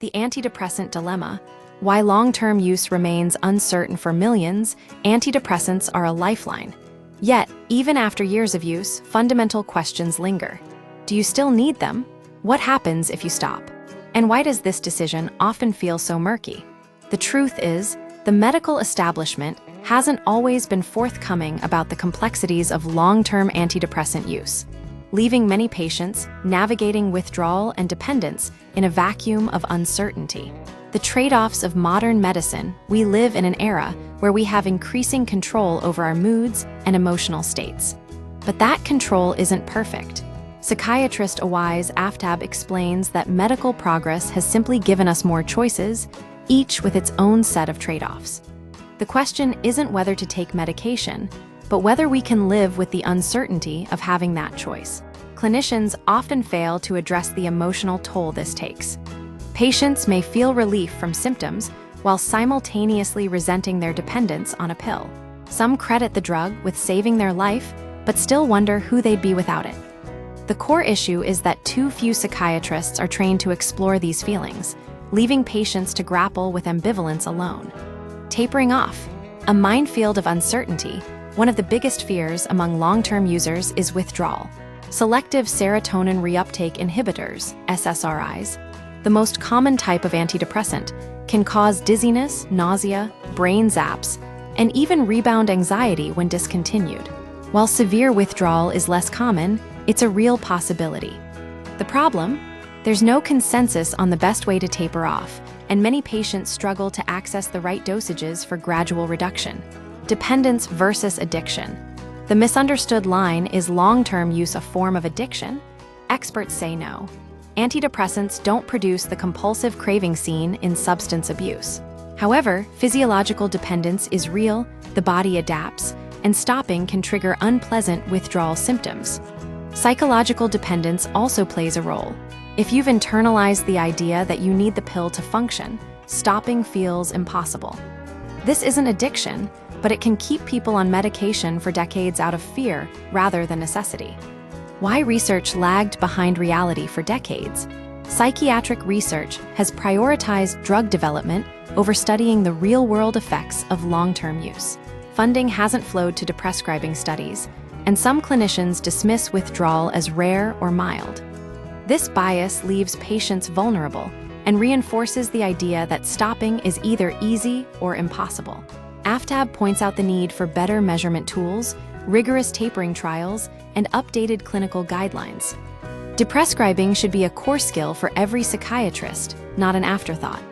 The antidepressant dilemma. Why long-term use remains uncertain for millions, antidepressants are a lifeline. Yet, even after years of use, fundamental questions linger. Do you still need them? What happens if you stop? And why does this decision often feel so murky? The truth is, the medical establishment hasn't always been forthcoming about the complexities of long-term antidepressant use, leaving many patients navigating withdrawal and dependence in a vacuum of uncertainty. The trade-offs of modern medicine. We live in an era where we have increasing control over our moods and emotional states. But that control isn't perfect. Psychiatrist Awais Aftab explains that medical progress has simply given us more choices, each with its own set of trade-offs. The question isn't whether to take medication, but whether we can live with the uncertainty of having that choice. Clinicians often fail to address the emotional toll this takes. Patients may feel relief from symptoms while simultaneously resenting their dependence on a pill. Some credit the drug with saving their life, but still wonder who they'd be without it. The core issue is that too few psychiatrists are trained to explore these feelings, leaving patients to grapple with ambivalence alone. Tapering off. A minefield of uncertainty. One of the biggest fears among long-term users is withdrawal. Selective serotonin reuptake inhibitors, SSRIs, the most common type of antidepressant, can cause dizziness, nausea, brain zaps, and even rebound anxiety when discontinued. While severe withdrawal is less common, it's a real possibility. The problem? There's no consensus on the best way to taper off, and many patients struggle to access the right dosages for gradual reduction. Dependence versus addiction. The misunderstood line: is long-term use a form of addiction? Experts say no. Antidepressants don't produce the compulsive craving seen in substance abuse. However, physiological dependence is real, the body adapts, and stopping can trigger unpleasant withdrawal symptoms. Psychological dependence also plays a role. If you've internalized the idea that you need the pill to function, stopping feels impossible. This isn't addiction, but it can keep people on medication for decades out of fear rather than necessity. Why research lagged behind reality for decades? Psychiatric research has prioritized drug development over studying the real-world effects of long-term use. Funding hasn't flowed to prescribing studies, and some clinicians dismiss withdrawal as rare or mild. This bias leaves patients vulnerable and reinforces the idea that stopping is either easy or impossible. Aftab points out the need for better measurement tools, rigorous tapering trials, and updated clinical guidelines. Deprescribing should be a core skill for every psychiatrist, not an afterthought.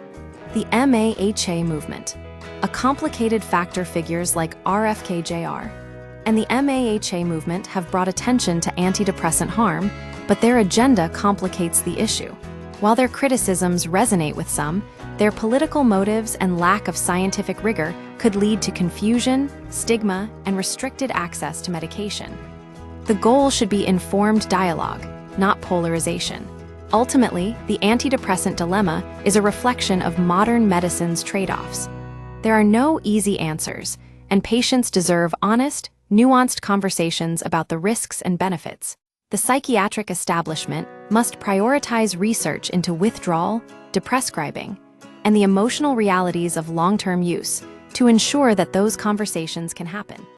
The MAHA movement. A complicated factor. Figures like RFK-Jr. and the MAHA movement have brought attention to antidepressant harm, but their agenda complicates the issue. While their criticisms resonate with some, their political motives and lack of scientific rigor could lead to confusion, stigma, and restricted access to medication. The goal should be informed dialogue, not polarization. Ultimately, the antidepressant dilemma is a reflection of modern medicine's trade-offs. There are no easy answers, and patients deserve honest, nuanced conversations about the risks and benefits. The psychiatric establishment must prioritize research into withdrawal, deprescribing, and the emotional realities of long-term use to ensure that those conversations can happen.